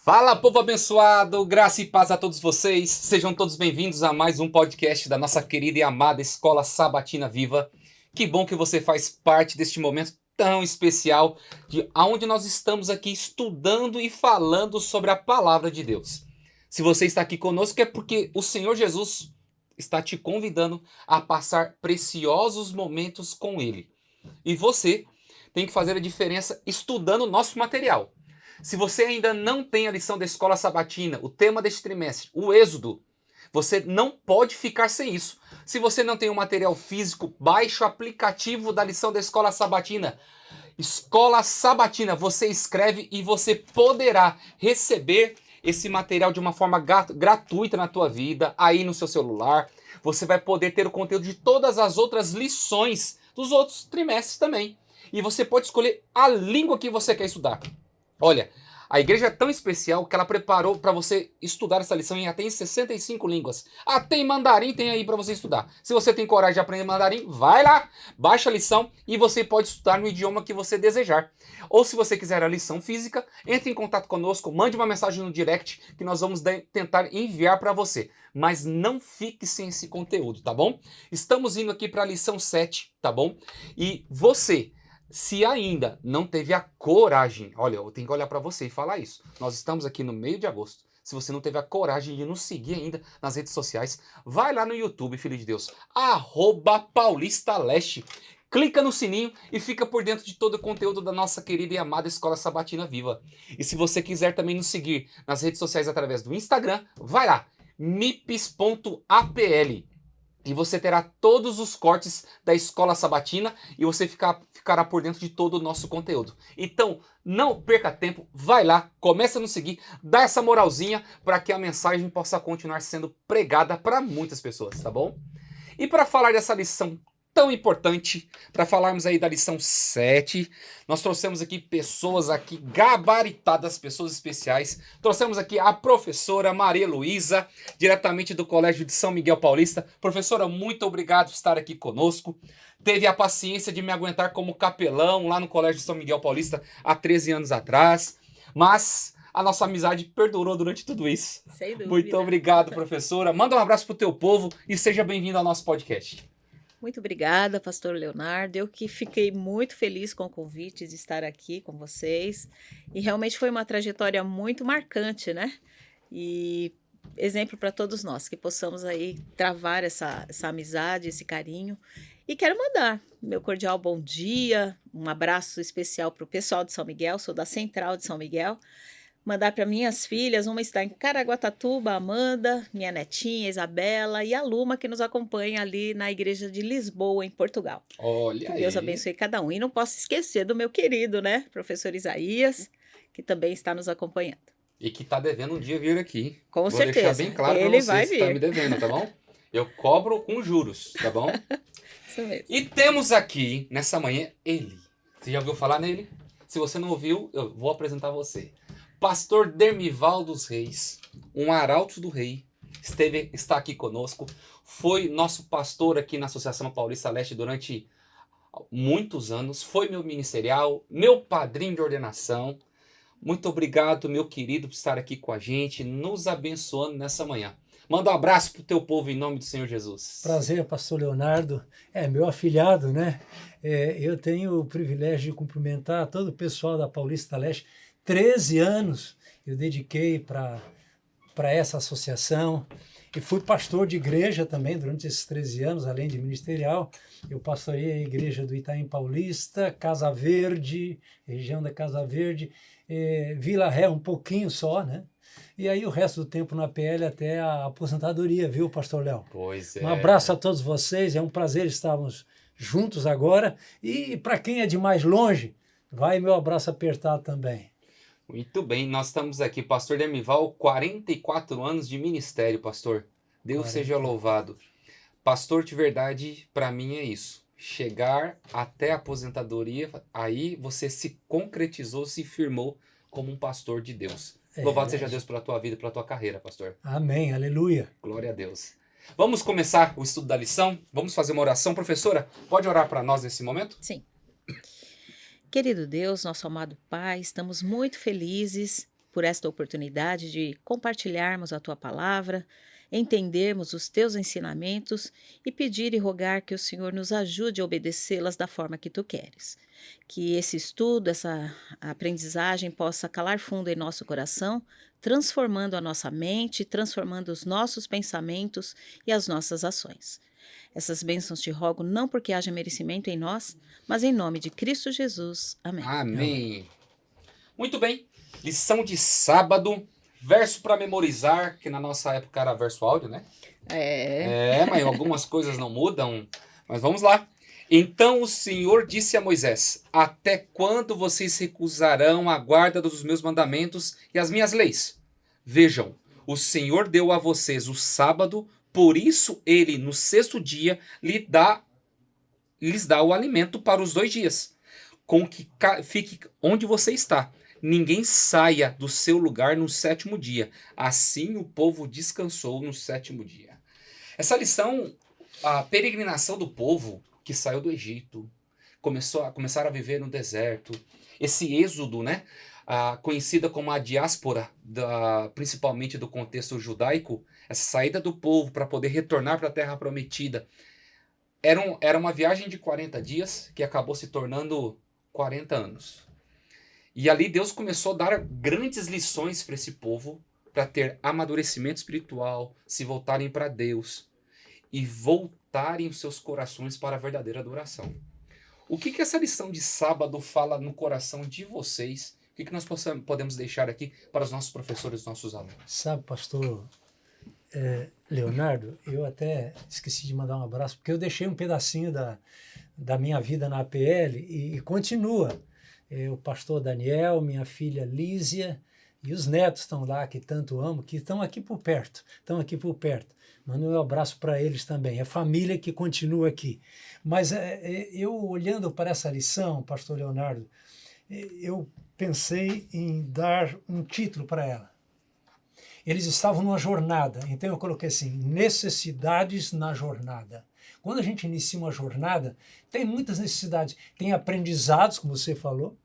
Fala, povo abençoado, graça e paz a todos vocês. Sejam todos bem-vindos a mais um podcast da nossa querida e amada Escola Sabatina Viva. Que bom que você faz parte deste momento tão especial de onde nós estamos aqui estudando e falando sobre a palavra de Deus. Se você está aqui conosco é porque o Senhor Jesus está te convidando a passar preciosos momentos com Ele. E você tem que fazer a diferença estudando o nosso material. Se você ainda não tem a lição da Escola Sabatina, o tema deste trimestre, o Êxodo, você não pode ficar sem isso. Se você não tem o material físico, baixe o aplicativo da lição da Escola Sabatina. Escola Sabatina, você escreve e você poderá receber esse material de uma forma gratuita na tua vida, aí no seu celular. Você vai poder ter o conteúdo de todas as outras lições dos outros trimestres também. E você pode escolher a língua que você quer estudar. Olha, a igreja é tão especial que ela preparou para você estudar essa lição em até em 65 línguas. Até em mandarim tem aí para você estudar. Se você tem coragem de aprender mandarim, vai lá, baixa a lição e você pode estudar no idioma que você desejar. Ou se você quiser a lição física, entre em contato conosco, mande uma mensagem no direct que nós vamos tentar enviar para você. Mas não fique sem esse conteúdo, tá bom? Estamos indo aqui para a lição 7, tá bom? E você... Se ainda não teve a coragem, olha, eu tenho que olhar para você e falar isso. Nós estamos aqui no meio de agosto. Se você não teve a coragem de nos seguir ainda nas redes sociais, vai lá no YouTube, filho de Deus, @PaulistaLeste. Clica no sininho e fica por dentro de todo o conteúdo da nossa querida e amada Escola Sabatina Viva. E se você quiser também nos seguir nas redes sociais através do Instagram, vai lá, mips.apl. E você terá todos os cortes da Escola Sabatina e você ficará por dentro de todo o nosso conteúdo. Então, não perca tempo, vai lá, começa a nos seguir, dá essa moralzinha para que a mensagem possa continuar sendo pregada para muitas pessoas, tá bom? E para falar dessa lição tão importante, para falarmos aí da lição 7, nós trouxemos aqui pessoas aqui gabaritadas, pessoas especiais. Trouxemos aqui a professora Maria Luísa, diretamente do Colégio de São Miguel Paulista. Professora, muito obrigado por estar aqui conosco. Teve a paciência de me aguentar como capelão lá no Colégio de São Miguel Paulista há 13 anos atrás, mas a nossa amizade perdurou durante tudo isso. Sem dúvida. Muito obrigado, professora. Manda um abraço pro teu povo e seja bem-vindo ao nosso podcast. Muito obrigada, pastor Leonardo. Eu que fiquei muito feliz com o convite de estar aqui com vocês. E realmente foi uma trajetória muito marcante, né? E exemplo para todos nós, que possamos aí travar essa amizade, esse carinho. E quero mandar meu cordial bom dia, um abraço especial para o pessoal de São Miguel, sou da Central de São Miguel. Mandar para minhas filhas, uma está em Caraguatatuba, Amanda, minha netinha Isabela e a Luma, que nos acompanha ali na igreja de Lisboa, em Portugal. Olha que Deus aí. abençoe cada um. E não posso esquecer do meu querido, né, professor Isaías, que também está nos acompanhando. E que tá devendo um dia vir aqui. Com Vou certeza. deixar bem claro para Ele você vai se tá vir. me devendo, tá bom? Eu cobro com juros, tá bom? Isso mesmo. E temos aqui, nessa manhã, ele. Você já ouviu falar nele? Se você não ouviu, eu vou apresentar você. Pastor Dermival dos Reis, um arauto do rei, está aqui conosco. Foi nosso pastor aqui na Associação Paulista Leste durante muitos anos. Foi meu ministerial, meu padrinho de ordenação. Muito obrigado, meu querido, por estar aqui com a gente, nos abençoando nessa manhã. Manda um abraço para o teu povo em nome do Senhor Jesus. Prazer, pastor Leonardo. Meu afilhado, né? Eu tenho o privilégio de cumprimentar todo o pessoal da Paulista Leste. 13 anos eu dediquei para essa associação e fui pastor de igreja também durante esses 13 anos, além de ministerial. Eu pastorei a igreja do Itaim Paulista, Casa Verde, região da Casa Verde, Vila Ré um pouquinho só, né? E aí o resto do tempo na PL até a aposentadoria, viu, pastor Léo? Pois é. Um abraço a todos vocês, é um prazer estarmos juntos agora. E para quem é de mais longe, vai meu abraço apertado também. Muito bem, nós estamos aqui, pastor Dermival, 44 anos de ministério, pastor. Deus 40. seja louvado. Pastor de verdade, para mim é isso. Chegar até a aposentadoria, aí você se concretizou, se firmou como um pastor de Deus. Louvado seja Deus pela tua vida e pela tua carreira, pastor. Amém, aleluia. Glória a Deus. Vamos começar o estudo da lição? Vamos fazer uma oração. Professora, pode orar para nós nesse momento? Sim. Querido Deus, nosso amado Pai, estamos muito felizes por esta oportunidade de compartilharmos a Tua palavra, entendermos os Teus ensinamentos e pedir e rogar que o Senhor nos ajude a obedecê-las da forma que Tu queres. Que esse estudo, essa aprendizagem possa calar fundo em nosso coração, transformando a nossa mente, transformando os nossos pensamentos e as nossas ações. Essas bênçãos te rogo não porque haja merecimento em nós, mas em nome de Cristo Jesus. Amém. Amém. Muito bem. Lição de sábado, verso para memorizar, que na nossa época era verso áudio, né? Mas algumas coisas não mudam. Mas vamos lá. Então o Senhor disse a Moisés: até quando vocês recusarão a guarda dos meus mandamentos e as minhas leis? Vejam, o Senhor deu a vocês o sábado, por isso ele, no sexto dia, lhes dá o alimento para os 2 dias. Com que fique onde você está. Ninguém saia do seu lugar no 7º dia. Assim o povo descansou no 7º dia. Essa lição, a peregrinação do povo que saiu do Egito, começaram a viver no deserto, esse êxodo, né, conhecida como a diáspora, principalmente do contexto judaico, essa saída do povo para poder retornar para a Terra Prometida, era uma viagem de 40 dias que acabou se tornando 40 anos. E ali Deus começou a dar grandes lições para esse povo, para ter amadurecimento espiritual, se voltarem para Deus e voltarem os seus corações para a verdadeira adoração. O que essa lição de sábado fala no coração de vocês? O que nós podemos deixar aqui para os nossos professores, os nossos alunos? Sabe, pastor Leonardo, eu até esqueci de mandar um abraço, porque eu deixei um pedacinho da minha vida na APL e continua. O pastor Daniel, minha filha Lísia e os netos estão lá, que tanto amo, que estão aqui por perto. Mando um abraço para eles também. É família que continua aqui. Mas eu olhando para essa lição, pastor Leonardo, eu pensei em dar um título para ela. Eles estavam numa jornada, então eu coloquei assim, necessidades na jornada. Quando a gente inicia uma jornada, tem muitas necessidades. Tem aprendizados, como você falou,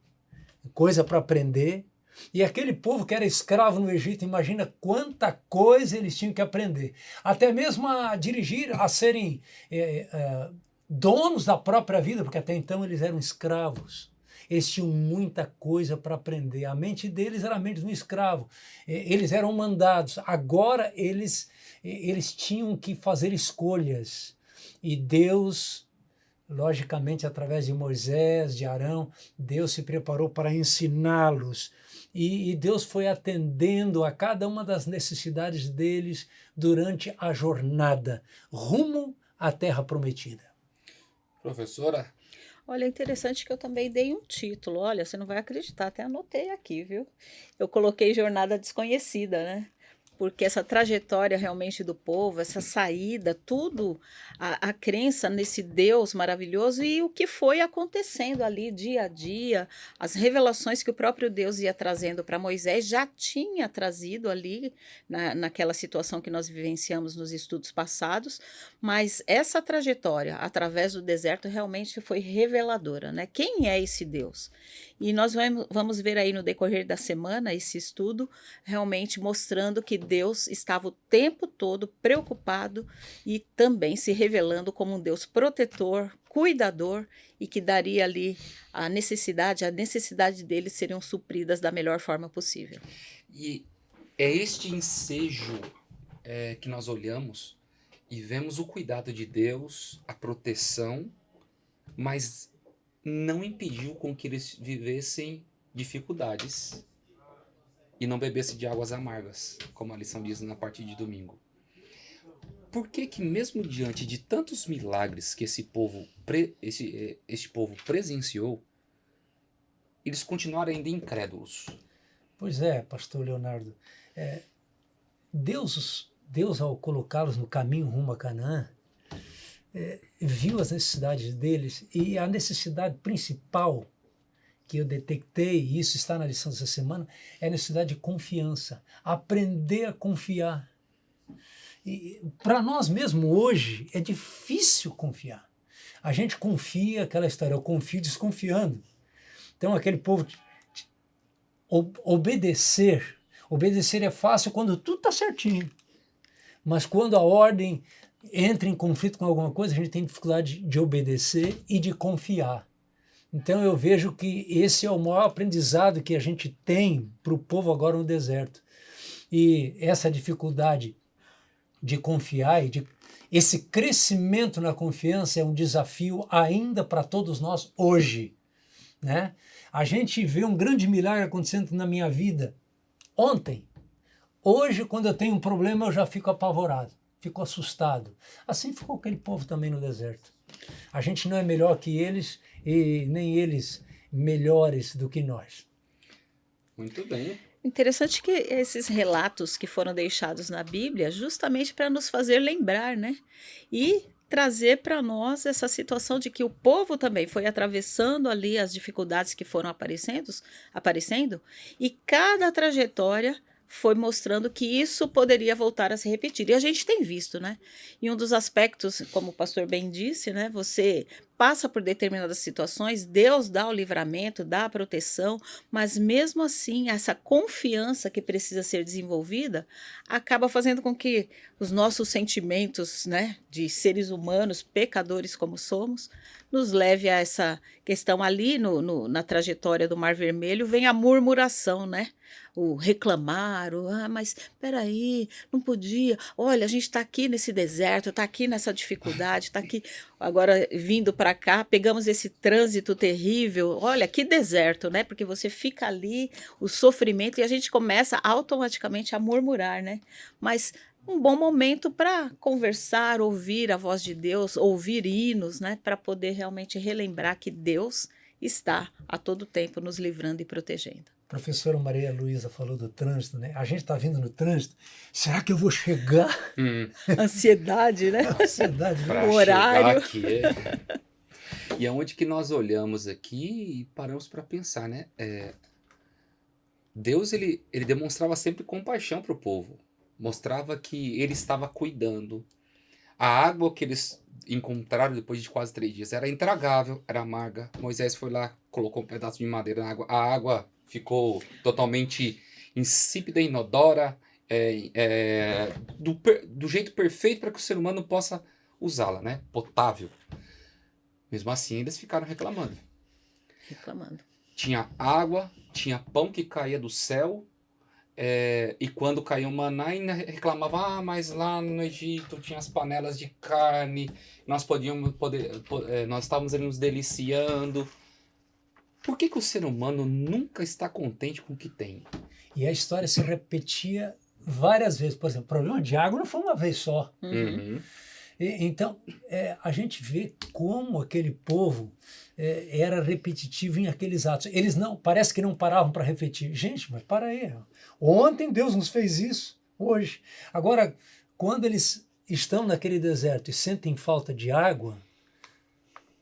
coisa para aprender. E aquele povo que era escravo no Egito, imagina quanta coisa eles tinham que aprender. Até mesmo a dirigir, a serem donos da própria vida, porque até então eles eram escravos. Eles tinham muita coisa para aprender. A mente deles era a mente de um escravo. Eles eram mandados. Agora eles tinham que fazer escolhas. E Deus, logicamente, através de Moisés, de Arão, Deus se preparou para ensiná-los. E Deus foi atendendo a cada uma das necessidades deles durante a jornada, rumo à Terra Prometida. Professora? Olha, é interessante que eu também dei um título. Olha, você não vai acreditar, até anotei aqui, viu? Eu coloquei Jornada Desconhecida, né? Porque essa trajetória realmente do povo, essa saída, tudo, a crença nesse Deus maravilhoso e o que foi acontecendo ali dia a dia, as revelações que o próprio Deus ia trazendo para Moisés, já tinha trazido ali naquela situação que nós vivenciamos nos estudos passados, mas essa trajetória através do deserto realmente foi reveladora, né? Quem é esse Deus? E nós vamos ver aí no decorrer da semana esse estudo realmente mostrando que Deus estava o tempo todo preocupado e também se revelando como um Deus protetor, cuidador e que daria ali a necessidade deles seriam supridas da melhor forma possível. E é este ensejo que nós olhamos e vemos o cuidado de Deus, a proteção, mas não impediu com que eles vivessem dificuldades e não bebessem de águas amargas, como a lição diz na parte de domingo. Por que mesmo diante de tantos milagres que este povo presenciou, eles continuaram ainda incrédulos? Pois é, pastor Leonardo. Deus, ao colocá-los no caminho rumo a Canaã, viu as necessidades deles e a necessidade principal que eu detectei, e isso está na lição dessa semana, é a necessidade de confiança. Aprender a confiar. E para nós mesmo hoje é difícil confiar. A gente confia, aquela história, eu confio desconfiando. Então aquele povo obedecer Obedecer é fácil quando tudo está certinho. Mas quando a ordem entra em conflito com alguma coisa, a gente tem dificuldade de obedecer e de confiar. Então eu vejo que esse é o maior aprendizado que a gente tem para o povo agora no deserto. E essa dificuldade de confiar e esse crescimento na confiança é um desafio ainda para todos nós hoje, né? A gente vê um grande milagre acontecendo na minha vida ontem. Hoje, quando eu tenho um problema, eu já fico apavorado, fico assustado. Assim ficou aquele povo também no deserto. A gente não é melhor que eles e nem eles melhores do que nós. Muito bem. Interessante que esses relatos que foram deixados na Bíblia, justamente para nos fazer lembrar, né? E trazer para nós essa situação de que o povo também foi atravessando ali as dificuldades que foram aparecendo, e cada trajetória foi mostrando que isso poderia voltar a se repetir. E a gente tem visto, né? E um dos aspectos, como o pastor bem disse, né? Você passa por determinadas situações, Deus dá o livramento, dá a proteção, mas mesmo assim, essa confiança que precisa ser desenvolvida acaba fazendo com que os nossos sentimentos, né, de seres humanos, pecadores como somos, nos leve a essa questão ali na trajetória do Mar Vermelho, vem a murmuração, né? O reclamar, mas peraí, não podia, olha, a gente está aqui nesse deserto, está aqui nessa dificuldade, está aqui, agora vindo para cá, pegamos esse trânsito terrível, olha, que deserto, né? Porque você fica ali, o sofrimento, e a gente começa automaticamente a murmurar, né? Mas um bom momento para conversar, ouvir a voz de Deus, ouvir hinos, né? Para poder realmente relembrar que Deus está a todo tempo nos livrando e protegendo. A professora Maria Luísa falou do trânsito, né? A gente está vindo no trânsito, será que eu vou chegar? Ansiedade, né? Ansiedade, Para o horário. aqui. E é onde que nós olhamos aqui e paramos para pensar, né? Deus, ele demonstrava sempre compaixão para o povo. Mostrava que ele estava cuidando. A água que eles encontraram depois de quase 3 dias era intragável, era amarga. Moisés foi lá, colocou um pedaço de madeira na água. A água ficou totalmente insípida, inodora, do jeito perfeito para que o ser humano possa usá-la, né? Potável. Mesmo assim, eles ficaram reclamando. Tinha água, tinha pão que caía do céu, e quando caía o maná, ainda reclamava, mas lá no Egito tinha as panelas de carne, nós nós estávamos ali nos deliciando. Por que o ser humano nunca está contente com o que tem? E a história se repetia várias vezes. Por exemplo, o problema de água não foi uma vez só. Uhum. Então, a gente vê como aquele povo era repetitivo em aqueles atos. Eles parece que não paravam para refletir. Gente, mas para aí. Ontem Deus nos fez isso, hoje. Agora, quando eles estão naquele deserto e sentem falta de água,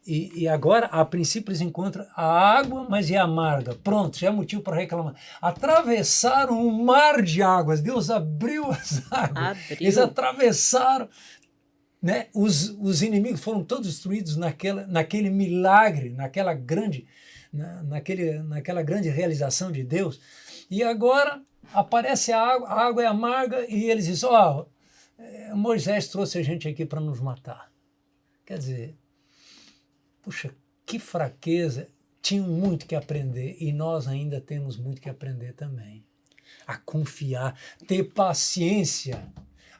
e agora, a princípio, eles encontram a água, mas é amarga. Pronto, já é motivo para reclamar. Atravessaram um mar de águas. Deus abriu as águas. Eles atravessaram. Né? Os inimigos foram todos destruídos naquele milagre, naquela grande realização de Deus. E agora aparece a água é amarga e eles dizem, Moisés trouxe a gente aqui para nos matar. Quer dizer, puxa, que fraqueza. Tinham muito que aprender e nós ainda temos muito que aprender também. A confiar, ter paciência.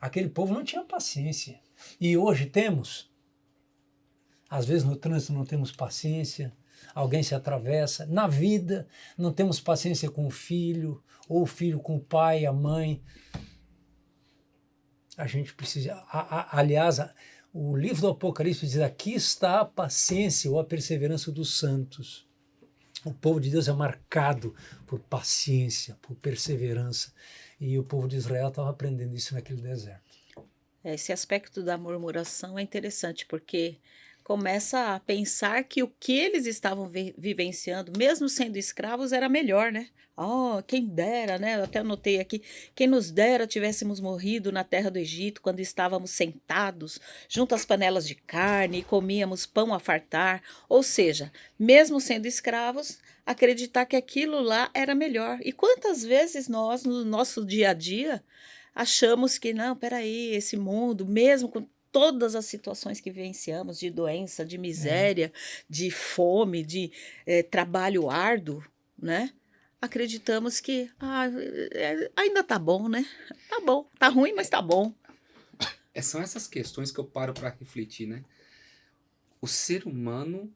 Aquele povo não tinha paciência. E hoje temos. Às vezes no trânsito não temos paciência, alguém se atravessa. Na vida não temos paciência com o filho, ou o filho com o pai, a mãe. A gente precisa... Aliás, o livro do Apocalipse diz, aqui está a paciência ou a perseverança dos santos. O povo de Deus é marcado por paciência, por perseverança. E o povo de Israel estava aprendendo isso naquele deserto. Esse aspecto da murmuração é interessante, porque começa a pensar que o que eles estavam vivenciando, mesmo sendo escravos, era melhor, né? Quem dera, né? Eu até anotei aqui, quem nos dera tivéssemos morrido na terra do Egito, quando estávamos sentados junto às panelas de carne e comíamos pão a fartar. Ou seja, mesmo sendo escravos, acreditar que aquilo lá era melhor. E quantas vezes nós, no nosso dia a dia, achamos que, não, peraí, esse mundo, mesmo com todas as situações que vivenciamos, de doença, de É. miséria, de fome, de trabalho árduo, né? Acreditamos que ainda tá bom, né? Tá bom, tá ruim, mas tá bom. São essas questões que eu paro para refletir, né? O ser humano,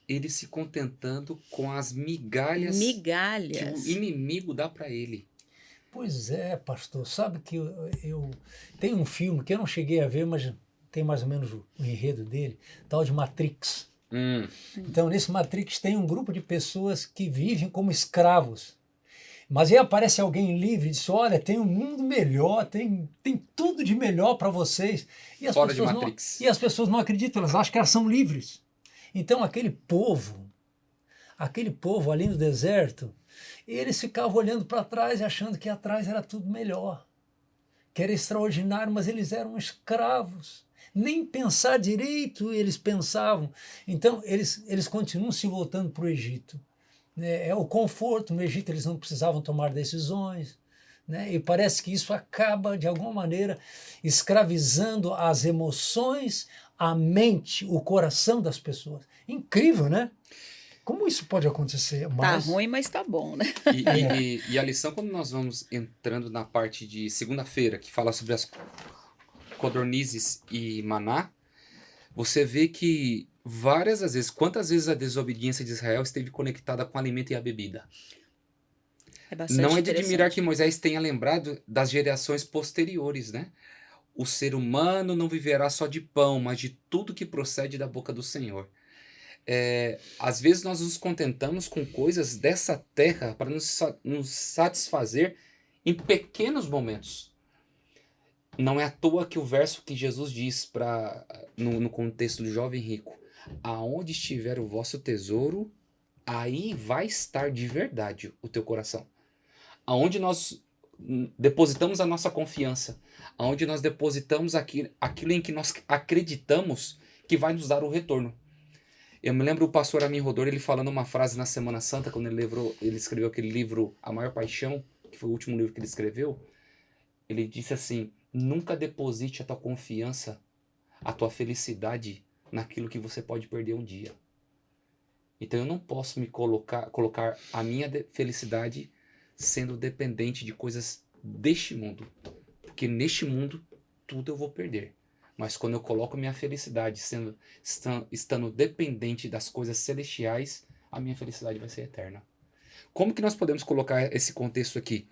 ele se contentando com as migalhas que o Migalhas. inimigo dá para ele. Pois é, pastor. Sabe que eu tem um filme que eu não cheguei a ver, mas tem mais ou menos o enredo dele, tal de Matrix. Então, nesse Matrix tem um grupo de pessoas que vivem como escravos. Mas aí aparece alguém livre e diz: olha, tem um mundo melhor, tem tudo de melhor para vocês. E as, Fora de pessoas não, Matrix. e as pessoas não acreditam, elas acham que elas são livres. Então, aquele povo ali no deserto, eles ficavam olhando para trás e achando que atrás era tudo melhor, que era extraordinário, mas eles eram escravos. Nem pensar direito eles pensavam. Então, eles continuam se voltando para o Egito. É o conforto. No Egito eles não precisavam tomar decisões. Né? E parece que isso acaba, de alguma maneira, escravizando as emoções, a mente, o coração das pessoas. Incrível, né? Como isso pode acontecer? Tá Mas ruim, mas tá bom, né? E a lição, quando nós vamos entrando na parte de segunda-feira, que fala sobre as codornizes e maná, você vê que várias das vezes, quantas vezes a desobediência de Israel esteve conectada com o alimento e a bebida. É bastante Não é de admirar que interessante. Moisés tenha lembrado das gerações posteriores, né? O ser humano não viverá só de pão, mas de tudo que procede da boca do Senhor. Às vezes nós nos contentamos com coisas dessa terra para nos satisfazer em pequenos momentos. Não é à toa que o verso que Jesus diz no contexto do jovem rico: aonde estiver o vosso tesouro, aí vai estar de verdade o teu coração. Aonde nós depositamos a nossa confiança, aonde nós depositamos aquilo em que nós acreditamos que vai nos dar o retorno. Eu me lembro o pastor Amin Rodor, ele falando uma frase na Semana Santa, quando ele escreveu aquele livro A Maior Paixão, que foi o último livro que ele escreveu. Ele disse assim: nunca deposite a tua confiança, a tua felicidade naquilo que você pode perder um dia. Então eu não posso me colocar a minha felicidade sendo dependente de coisas deste mundo. Porque neste mundo tudo eu vou perder. Mas quando eu coloco minha felicidade estando dependente das coisas celestiais, a minha felicidade vai ser eterna. Como que nós podemos colocar esse contexto aqui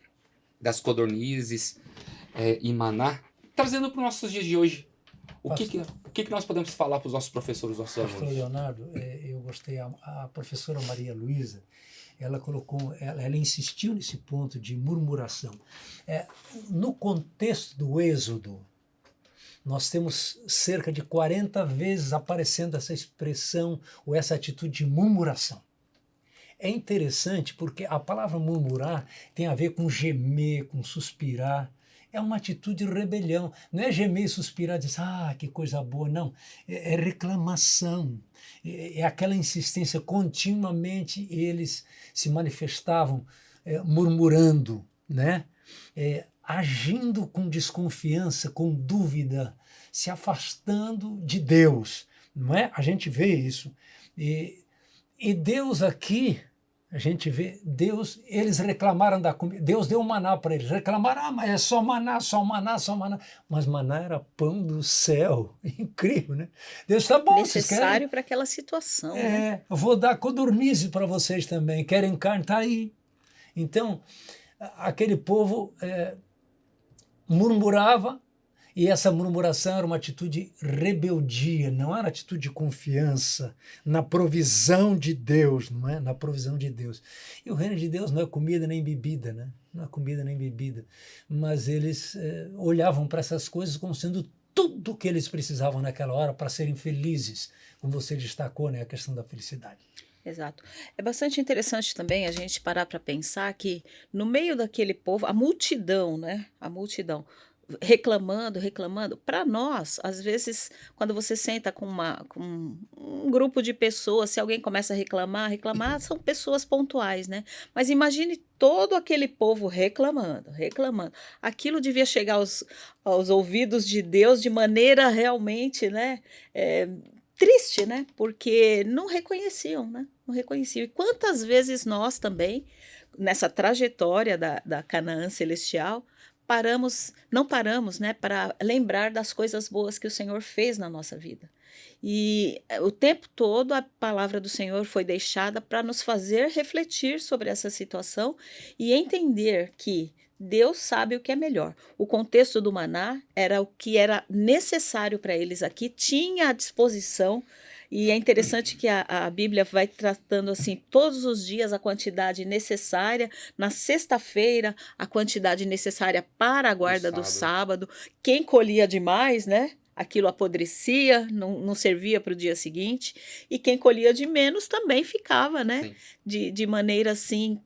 das codornizes e maná, trazendo para os nossos dias de hoje? O que nós podemos falar para os nossos professores, nossos pastor alunos? Leonardo, eu gostei, a professora Maria Luísa, ela insistiu nesse ponto de murmuração. No contexto do Êxodo, nós temos cerca de 40 vezes aparecendo essa expressão ou essa atitude de murmuração. É interessante porque a palavra murmurar tem a ver com gemer, com suspirar. É uma atitude de rebelião. Não é gemer e suspirar e dizer, que coisa boa. Não. É reclamação. É aquela insistência. Continuamente eles se manifestavam murmurando, né? Agindo com desconfiança, com dúvida, se afastando de Deus. Não é? A gente vê isso. E Deus aqui, a gente vê, Deus, eles reclamaram da comida, Deus deu maná para eles, reclamaram, mas é só maná, só maná, só maná. Mas maná era pão do céu, incrível, né? Deus, tá bom, vocês querem? Necessário para aquela situação, né? Eu vou dar codornize para vocês também, querem carne, tá aí. Então, aquele povo murmurava, e essa murmuração era uma atitude de rebeldia, não era atitude de confiança na provisão de Deus, não é? Na provisão de Deus. E o reino de Deus não é comida nem bebida, né? Não é comida nem bebida. Mas eles olhavam para essas coisas como sendo tudo o que eles precisavam naquela hora para serem felizes, como você destacou, né? A questão da felicidade. Exato. É bastante interessante também a gente parar para pensar que no meio daquele povo, a multidão, né? A multidão. reclamando, reclamando. Para nós, às vezes, quando você senta com um grupo de pessoas, se alguém começa a reclamar, reclamar são pessoas pontuais, né? Mas imagine todo aquele povo reclamando, reclamando. Aquilo devia chegar aos ouvidos de Deus de maneira realmente, né? Triste, né? Porque não reconheciam, né? Não reconheciam. E quantas vezes nós também, nessa trajetória da Canaã Celestial, não paramos, né, para lembrar das coisas boas que o Senhor fez na nossa vida. E o tempo todo a palavra do Senhor foi deixada para nos fazer refletir sobre essa situação e entender que Deus sabe o que é melhor. O contexto do maná era o que era necessário para eles aqui, tinha à disposição. E é interessante que a Bíblia vai tratando assim todos os dias a quantidade necessária. Na sexta-feira, a quantidade necessária para a guarda do sábado. Quem colhia demais, né? Aquilo apodrecia, não servia para o dia seguinte. E quem colhia de menos também ficava, né? De maneira assim.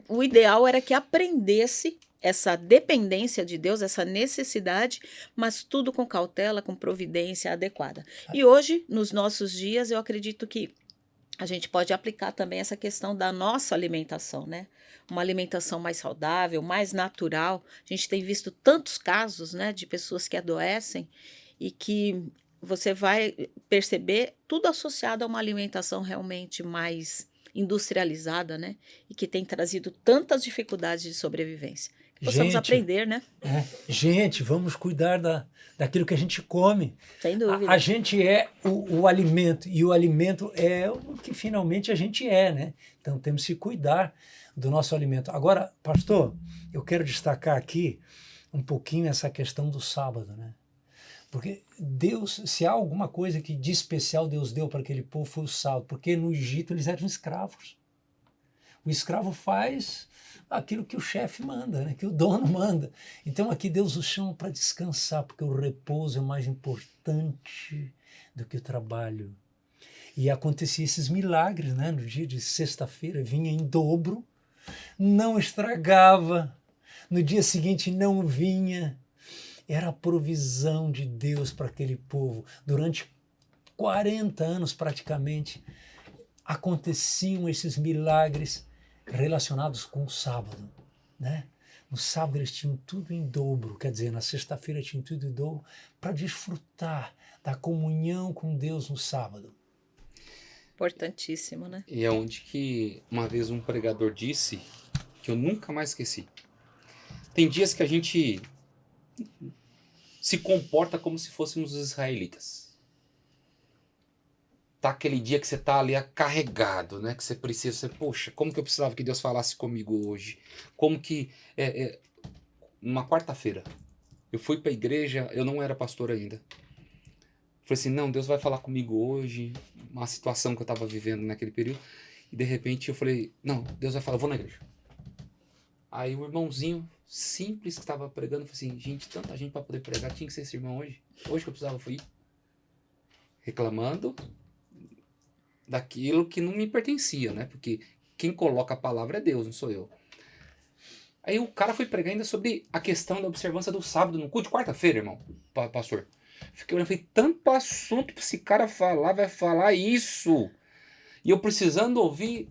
O ideal era que aprendesse essa dependência de Deus, essa necessidade, mas tudo com cautela, com providência adequada. E hoje, nos nossos dias, eu acredito que a gente pode aplicar também essa questão da nossa alimentação, né? Uma alimentação mais saudável, mais natural. A gente tem visto tantos casos, né, de pessoas que adoecem e que você vai perceber tudo associado a uma alimentação realmente mais industrializada, né? E que tem trazido tantas dificuldades de sobrevivência. Possamos aprender, né? Gente, vamos cuidar daquilo que a gente come. Sem dúvida. A gente é o alimento, e o alimento é o que finalmente a gente é, né? Então temos que cuidar do nosso alimento. Agora, pastor, eu quero destacar aqui um pouquinho essa questão do sábado, né? Porque Deus, se há alguma coisa que de especial Deus deu para aquele povo, foi o sábado, porque no Egito eles eram escravos. O escravo faz aquilo que o chefe manda, né? Que o dono manda. Então aqui Deus os chama para descansar, porque o repouso é mais importante do que o trabalho. E acontecia esses milagres, né? No dia de sexta-feira vinha em dobro, não estragava, no dia seguinte não vinha. Era a provisão de Deus para aquele povo. Durante 40 anos praticamente aconteciam esses milagres relacionados com o sábado, né? No sábado eles tinham tudo em dobro, quer dizer, na sexta-feira tinham tudo em dobro para desfrutar da comunhão com Deus no sábado. Importantíssimo, né? E é onde que uma vez um pregador disse, que eu nunca mais esqueci. Tem dias que a gente se comporta como se fôssemos os israelitas. Tá aquele dia que você tá ali carregado, né? Que você precisa, poxa, como que eu precisava que Deus falasse comigo hoje? Como que... Numa quarta-feira, eu fui pra igreja, eu não era pastor ainda. Falei assim, não, Deus vai falar comigo hoje, uma situação que eu tava vivendo naquele período. E de repente eu falei, não, Deus vai falar, eu vou na igreja. Aí o irmãozinho simples que estava pregando, falou assim, gente, tanta gente para poder pregar, tinha que ser esse irmão hoje. Hoje que eu precisava foi ir. Reclamando daquilo que não me pertencia, né? Porque quem coloca a palavra é Deus, não sou eu. Aí o cara foi pregar ainda sobre a questão da observância do sábado no culto de quarta-feira, irmão, pastor. Fiquei olhando, falei, tanto assunto pra esse cara falar, vai falar isso. E eu precisando ouvir,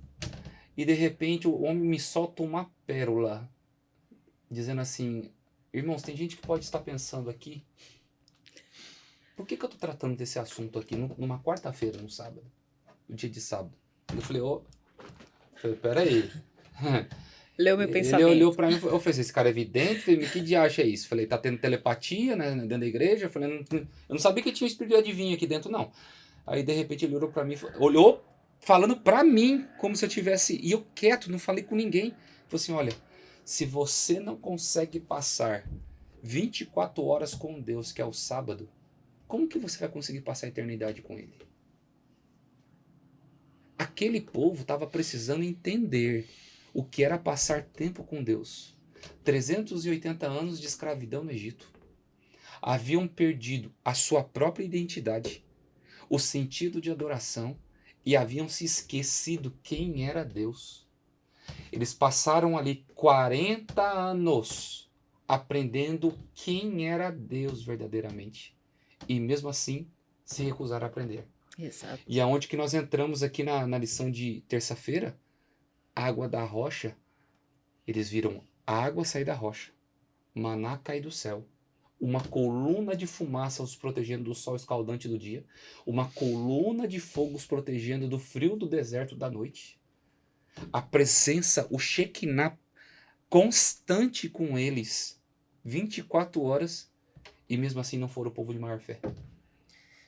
e de repente o homem me solta uma pérola, dizendo assim, irmãos, tem gente que pode estar pensando aqui, por que eu tô tratando desse assunto aqui numa quarta-feira, no sábado? O dia de sábado. Eu falei, peraí. Leu meu pensamento. Ele olhou pra mim e falou, esse cara é vidente? Falei, que diacho é isso? Falei, tá tendo telepatia, né, dentro da igreja? Falei, eu não sabia que tinha um espírito de adivinho aqui dentro, não. Aí, de repente, ele olhou pra mim, olhou falando pra mim, como se eu tivesse... E eu quieto, não falei com ninguém. Falei assim, olha, se você não consegue passar 24 horas com Deus, que é o sábado, como que você vai conseguir passar a eternidade com Ele? Aquele povo estava precisando entender o que era passar tempo com Deus. 380 anos de escravidão no Egito. Haviam perdido a sua própria identidade, o sentido de adoração, e haviam se esquecido quem era Deus. Eles passaram ali 40 anos aprendendo quem era Deus verdadeiramente. E mesmo assim, se recusaram a aprender. Exato. E aonde que nós entramos aqui na lição de terça-feira, água da rocha, eles viram água sair da rocha, maná cair do céu, uma coluna de fumaça os protegendo do sol escaldante do dia, uma coluna de fogo os protegendo do frio do deserto da noite. A presença, o Shekinah constante com eles, 24 horas, e mesmo assim não foram o povo de maior fé.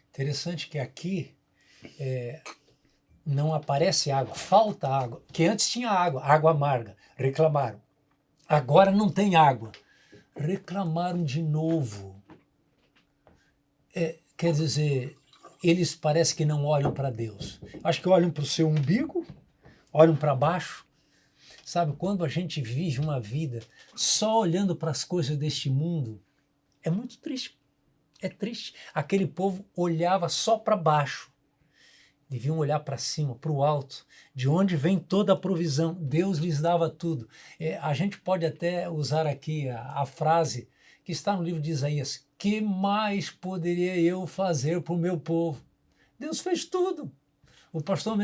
Interessante que aqui não aparece água, falta água, que antes tinha água, água amarga, reclamaram. Agora não tem água, reclamaram de novo. Quer dizer, eles parece que não olham para Deus. Acho que olham para o seu umbigo, olham para baixo. Sabe, quando a gente vive uma vida só olhando para as coisas deste mundo, é muito triste. É triste. Aquele povo olhava só para baixo. Deviam olhar para cima, para o alto, de onde vem toda a provisão. Deus lhes dava tudo. A gente pode até usar aqui a frase que está no livro de Isaías: que mais poderia eu fazer para o meu povo? Deus fez tudo. O pastor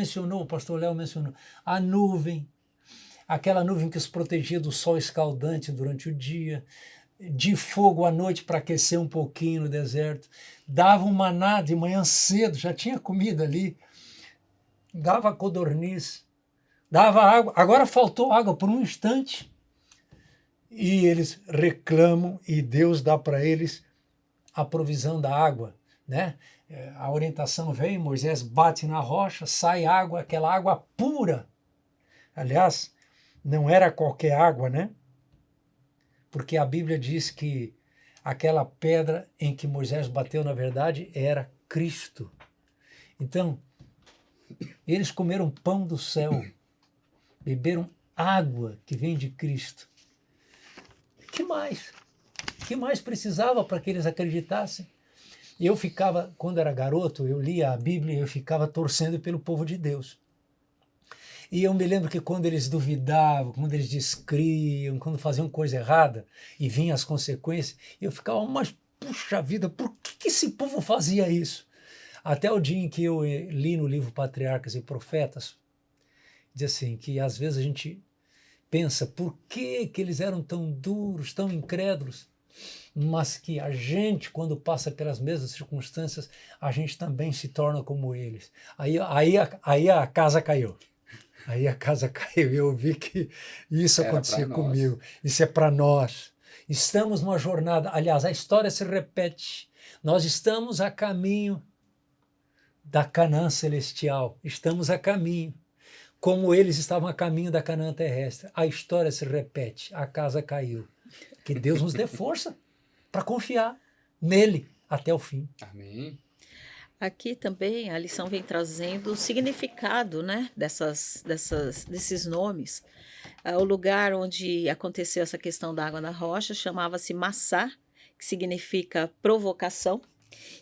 Léo mencionou, a nuvem, aquela nuvem que os protegia do sol escaldante durante o dia, de fogo à noite para aquecer um pouquinho no deserto, dava um maná de manhã cedo, já tinha comida ali, dava codorniz, dava água, agora faltou água por um instante, e eles reclamam e Deus dá para eles a provisão da água, né? A orientação vem, Moisés bate na rocha, sai água, aquela água pura. Aliás, não era qualquer água, né? Porque a Bíblia diz que aquela pedra em que Moisés bateu, na verdade, era Cristo. Então, eles comeram pão do céu, beberam água que vem de Cristo. Que mais? Que mais precisava para que eles acreditassem? Eu ficava, quando era garoto, eu lia a Bíblia e eu ficava torcendo pelo povo de Deus. E eu me lembro que quando eles duvidavam, quando eles descriam, quando faziam coisa errada e vinham as consequências, eu ficava, mas puxa vida, por que esse povo fazia isso? Até o dia em que eu li no livro Patriarcas e Profetas, diz assim, que às vezes a gente pensa, por que eles eram tão duros, tão incrédulos? Mas que a gente, quando passa pelas mesmas circunstâncias, a gente também se torna como eles. Aí a casa caiu. Aí a casa caiu e eu vi que isso acontecia comigo. Isso é para nós. Estamos numa jornada. Aliás, a história se repete. Nós estamos a caminho da Canaã celestial. Estamos a caminho. Como eles estavam a caminho da Canaã terrestre. A história se repete. A casa caiu. Que Deus nos dê força para confiar nele até o fim. Amém. Aqui também a lição vem trazendo o significado, né, desses nomes. O lugar onde aconteceu essa questão da água na rocha chamava-se Massá, que significa provocação,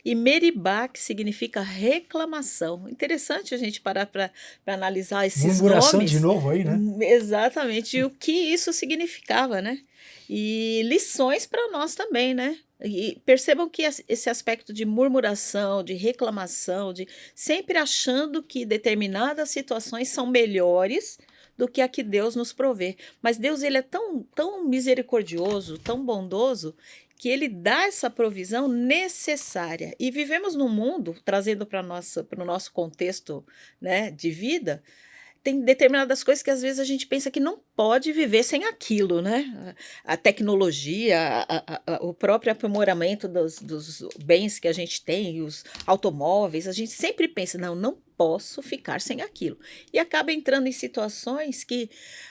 e Meribá, que significa reclamação. Interessante a gente parar para analisar esses Murmuração nomes. De novo aí, né? Exatamente, e o que isso significava, né? E lições para nós também, né? E percebam que esse aspecto de murmuração, de reclamação, de sempre achando que determinadas situações são melhores do que a que Deus nos provê. Mas Deus, ele é tão misericordioso, tão bondoso, que ele dá essa provisão necessária. E vivemos num mundo, trazendo para o nosso contexto, né, de vida, tem determinadas coisas que às vezes a gente pensa que não pode viver sem aquilo, né? A tecnologia, o próprio aprimoramento dos bens que a gente tem, os automóveis, a gente sempre pensa, não posso ficar sem aquilo. E acaba entrando em situações que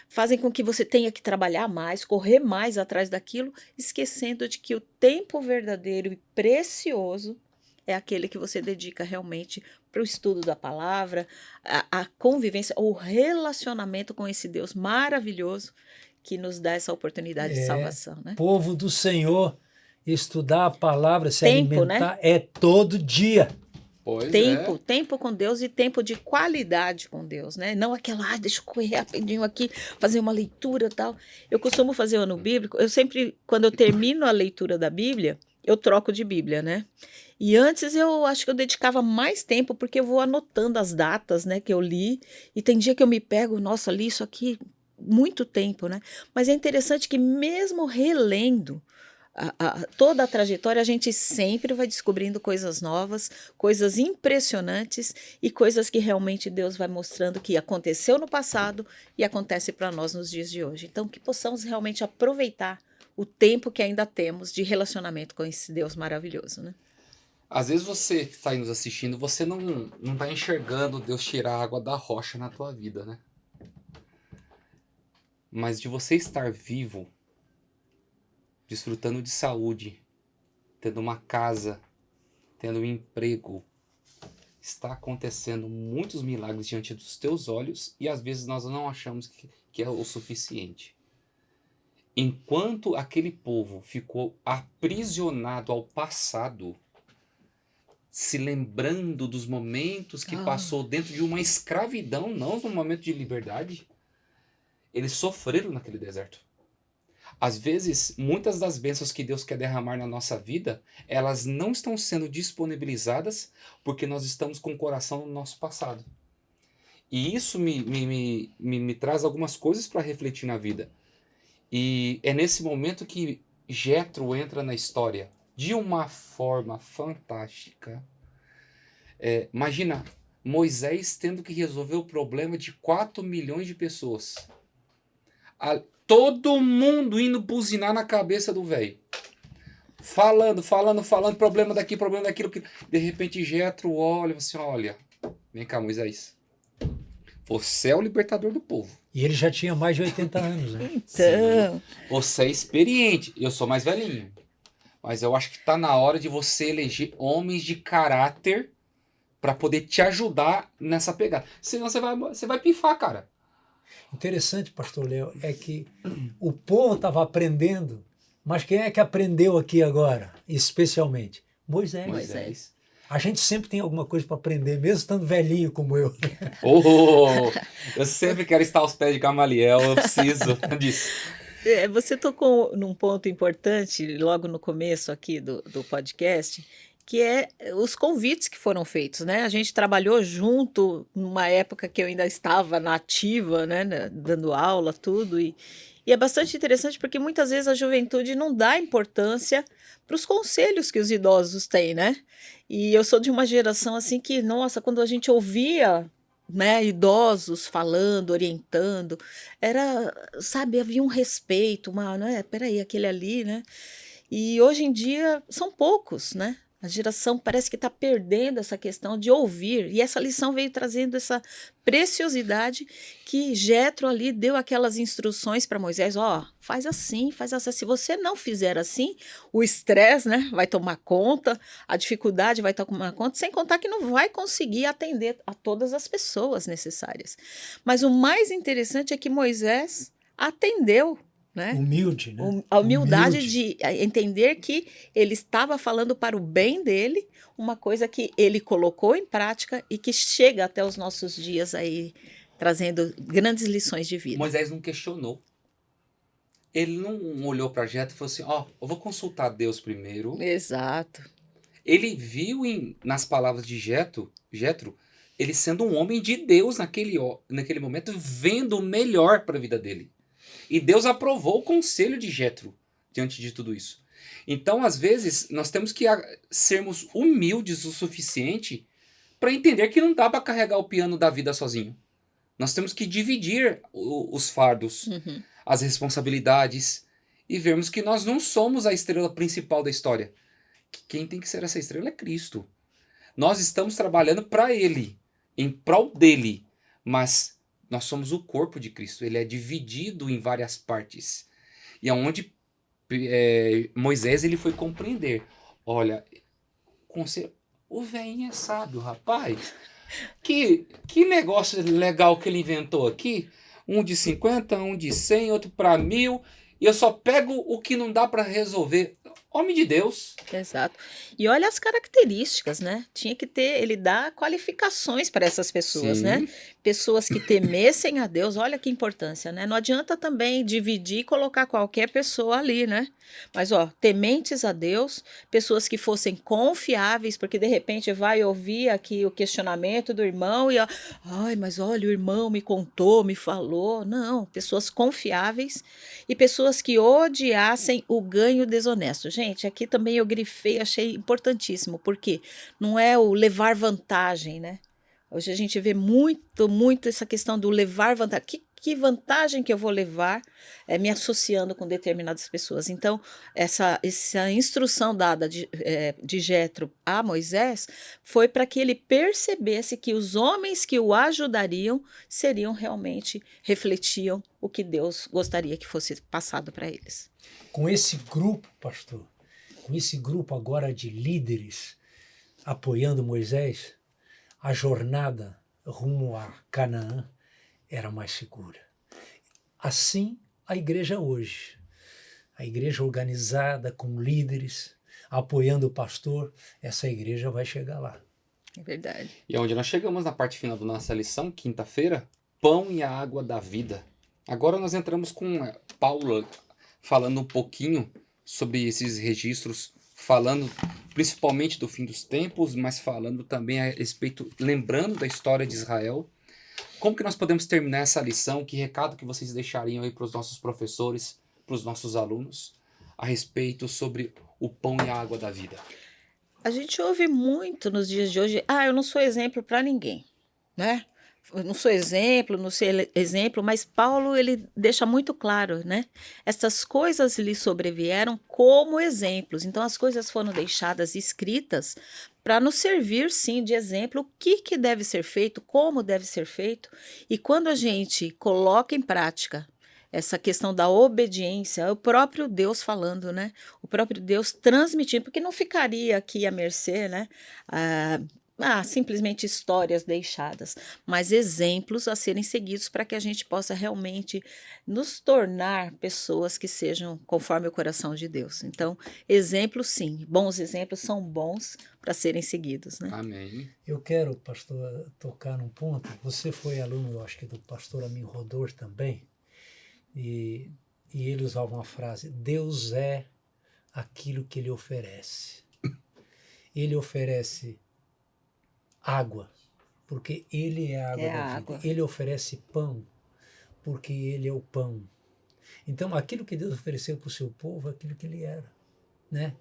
fazem com que você tenha que trabalhar mais, correr mais atrás daquilo, esquecendo de que o tempo verdadeiro e precioso é aquele que você dedica realmente para o estudo da palavra, a convivência, o relacionamento com esse Deus maravilhoso que nos dá essa oportunidade de salvação, né? Povo do Senhor, estudar a palavra, se Tempo, alimentar, né? é todo dia. Pois Tempo com Deus e tempo de qualidade com Deus, né? Não aquela, deixa eu correr rapidinho aqui, fazer uma leitura e tal. Eu costumo fazer o ano bíblico, eu sempre, quando eu termino a leitura da Bíblia, eu troco de Bíblia, né? E antes eu acho que eu dedicava mais tempo, porque eu vou anotando as datas, né, que eu li, e tem dia que eu me pego, nossa, li isso aqui muito tempo, né? Mas é interessante que mesmo relendo toda a trajetória, a gente sempre vai descobrindo coisas novas, coisas impressionantes e coisas que realmente Deus vai mostrando que aconteceu no passado e acontece para nós nos dias de hoje. Então, que possamos realmente aproveitar o tempo que ainda temos de relacionamento com esse Deus maravilhoso, né? Às vezes você que está aí nos assistindo, você não tá enxergando Deus tirar a água da rocha na tua vida, né? Mas de você estar vivo, desfrutando de saúde, tendo uma casa, tendo um emprego, está acontecendo muitos milagres diante dos teus olhos e às vezes nós não achamos que é o suficiente. Enquanto aquele povo ficou aprisionado ao passado, se lembrando dos momentos que passou dentro de uma escravidão, não no momento de liberdade, eles sofreram naquele deserto. Às vezes, muitas das bênçãos que Deus quer derramar na nossa vida, elas não estão sendo disponibilizadas porque nós estamos com o coração no nosso passado. E isso me traz algumas coisas para refletir na vida. E é nesse momento que Jetro entra na história de uma forma fantástica. Imagina, Moisés tendo que resolver o problema de 4 milhões de pessoas. Todo mundo indo buzinar na cabeça do velho. Falando, problema daqui, problema daquilo. De repente Jetro olha e fala assim, olha, vem cá, Moisés. Você é o libertador do povo. E ele já tinha mais de 80 anos, né? Então... Sim. Você é experiente, eu sou mais velhinho. Mas eu acho que está na hora de você eleger homens de caráter para poder te ajudar nessa pegada. Senão você vai pifar, cara. Interessante, pastor Léo, é que o povo estava aprendendo, mas quem é que aprendeu aqui agora, especialmente? Moisés. A gente sempre tem alguma coisa para aprender, mesmo estando velhinho como eu. Eu sempre quero estar aos pés de Gamaliel, eu preciso disso. Você tocou num ponto importante logo no começo aqui do podcast, que é os convites que foram feitos, né? A gente trabalhou junto numa época que eu ainda estava na ativa, né? Dando aula, tudo, e é bastante interessante porque muitas vezes a juventude não dá importância para os conselhos que os idosos têm, né? E eu sou de uma geração assim que, nossa, quando a gente ouvia, né, idosos falando, orientando, era, sabe, havia um respeito, né, peraí, aquele ali, né? E hoje em dia são poucos, né? A geração parece que está perdendo essa questão de ouvir. E essa lição veio trazendo essa preciosidade que Jetro ali deu aquelas instruções para Moisés. Ó, faz assim, faz assim. Se você não fizer assim, o estresse, né, vai tomar conta, a dificuldade vai tomar conta, sem contar que não vai conseguir atender a todas as pessoas necessárias. Mas o mais interessante é que Moisés atendeu, né? Humilde, né? A humildade de entender que ele estava falando para o bem dele, uma coisa que ele colocou em prática e que chega até os nossos dias aí, trazendo grandes lições de vida. Moisés não questionou. Ele não olhou para Jetro e falou assim, eu vou consultar Deus primeiro. Exato. Ele viu nas palavras de Jetro, ele sendo um homem de Deus naquele momento, vendo o melhor para a vida dele. E Deus aprovou o conselho de Jetro diante de tudo isso. Então, às vezes, nós temos que sermos humildes o suficiente para entender que não dá para carregar o piano da vida sozinho. Nós temos que dividir os fardos, as responsabilidades e vermos que nós não somos a estrela principal da história. Que quem tem que ser essa estrela é Cristo. Nós estamos trabalhando para Ele, em prol dele, mas nós somos o corpo de Cristo, ele é dividido em várias partes. E aonde Moisés ele foi compreender. Olha, o velhinho é sábio, rapaz. Que negócio legal que ele inventou aqui. Um de 50, um de 100, outro para 1000. E eu só pego o que não dá para resolver. Homem de Deus. Exato. E olha as características, né? Tinha que ter, ele dá qualificações para essas pessoas, né? Sim. Pessoas que temessem a Deus, olha que importância, né? Não adianta também dividir e colocar qualquer pessoa ali, né? Mas, ó, tementes a Deus, pessoas que fossem confiáveis, porque de repente vai ouvir aqui o questionamento do irmão e, ó, ai, mas olha, o irmão me contou, me falou. Não, pessoas confiáveis e pessoas que odiassem o ganho desonesto. Gente, aqui também eu grifei, achei importantíssimo, porque não é o levar vantagem, né? Hoje a gente vê muito essa questão do levar vantagem. Que vantagem que eu vou levar me associando com determinadas pessoas? Então, essa instrução dada de Jetro a Moisés foi para que ele percebesse que os homens que o ajudariam seriam realmente, refletiam o que Deus gostaria que fosse passado para eles. Com esse grupo, pastor, com esse grupo agora de líderes apoiando Moisés, a jornada rumo a Canaã era mais segura. Assim, a igreja hoje, a igreja organizada com líderes, apoiando o pastor, essa igreja vai chegar lá. É verdade. E onde nós chegamos na parte final da nossa lição, quinta-feira, pão e a água da vida. Agora nós entramos com Paulo falando um pouquinho sobre esses registros, falando principalmente do fim dos tempos, mas falando também a respeito, lembrando da história de Israel. Como que nós podemos terminar essa lição? Que recado que vocês deixariam aí para os nossos professores, para os nossos alunos, a respeito sobre o pão e a água da vida? A gente ouve muito nos dias de hoje, eu não sou exemplo para ninguém, né? Eu não sou exemplo, não sou exemplo, mas Paulo ele deixa muito claro, né? Essas coisas lhe sobrevieram como exemplos. Então as coisas foram deixadas escritas para nos servir, sim, de exemplo, o que deve ser feito, como deve ser feito. E quando a gente coloca em prática essa questão da obediência, é o próprio Deus falando, né? O próprio Deus transmitindo, porque não ficaria aqui à mercê, né? Simplesmente histórias deixadas, mas exemplos a serem seguidos para que a gente possa realmente nos tornar pessoas que sejam conforme o coração de Deus. Então, exemplos sim, bons exemplos são bons para serem seguidos, né? Amém. Eu quero, pastor, tocar num ponto. Você foi aluno, eu acho que do pastor Amin Rodor também, e ele usava uma frase: Deus é aquilo que ele oferece. Ele oferece água, porque ele é a água da vida. Água. Ele oferece pão, porque ele é o pão. Então, aquilo que Deus ofereceu para o seu povo, é aquilo que ele era. Né?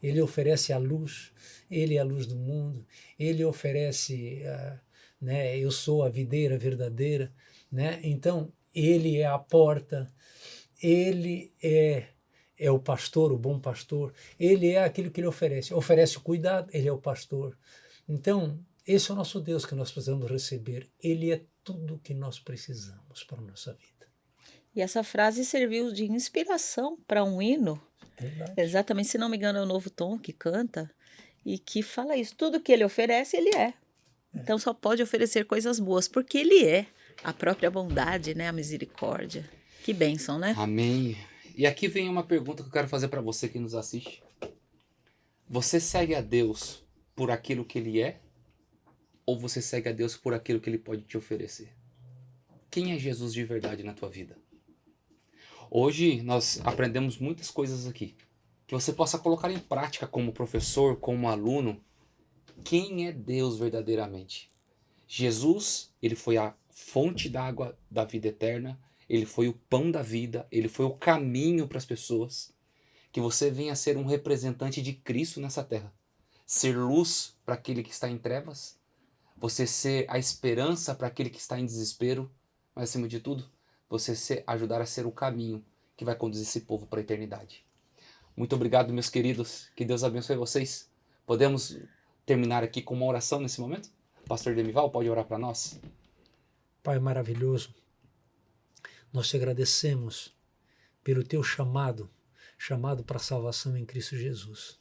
Ele oferece a luz, ele é a luz do mundo, ele oferece, né, eu sou a videira verdadeira, né? Então, ele é a porta, ele é o pastor, o bom pastor, ele é aquilo que ele oferece o cuidado, ele é o pastor. Então, esse é o nosso Deus que nós precisamos receber. Ele é tudo o que nós precisamos para a nossa vida. E essa frase serviu de inspiração para um hino. Verdade. Exatamente, se não me engano, é o Novo Tom que canta e que fala isso. Tudo que ele oferece, ele é. Então só pode oferecer coisas boas, porque ele é a própria bondade, né? A misericórdia. Que bênção, né? Amém. E aqui vem uma pergunta que eu quero fazer para você que nos assiste. Você segue a Deus por aquilo que ele é? Ou você segue a Deus por aquilo que ele pode te oferecer? Quem é Jesus de verdade na tua vida? Hoje nós aprendemos muitas coisas aqui. Que você possa colocar em prática como professor, como aluno. Quem é Deus verdadeiramente? Jesus, ele foi a fonte d'água da vida eterna. Ele foi o pão da vida. Ele foi o caminho para as pessoas. Que você venha ser um representante de Cristo nessa terra. Ser luz para aquele que está em trevas. Você ser a esperança para aquele que está em desespero. Mas acima de tudo, você ajudar a ser o caminho que vai conduzir esse povo para a eternidade. Muito obrigado, meus queridos. Que Deus abençoe vocês. Podemos terminar aqui com uma oração nesse momento? Pastor Demival, pode orar para nós? Pai maravilhoso, nós te agradecemos pelo teu chamado para a salvação em Cristo Jesus.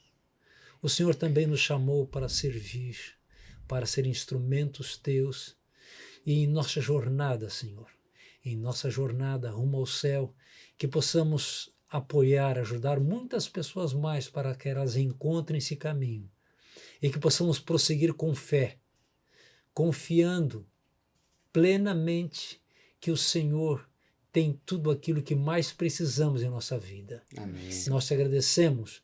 O Senhor também nos chamou para servir, para ser instrumentos teus, e em nossa jornada, Senhor, em nossa jornada rumo ao céu, que possamos apoiar, ajudar muitas pessoas mais para que elas encontrem esse caminho e que possamos prosseguir com fé, confiando plenamente que o Senhor tem tudo aquilo que mais precisamos em nossa vida. Amém. Nós te agradecemos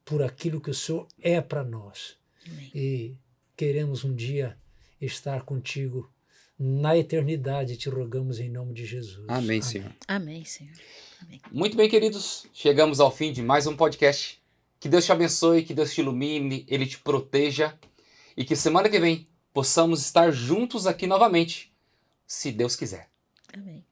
por aquilo que o Senhor é para nós. Amém. E queremos um dia estar contigo na eternidade, te rogamos em nome de Jesus. Amém, Senhor. Amém, Senhor. Amém. Muito bem, queridos. Chegamos ao fim de mais um podcast. Que Deus te abençoe, que Deus te ilumine, Ele te proteja. E que semana que vem possamos estar juntos aqui novamente, se Deus quiser. Amém.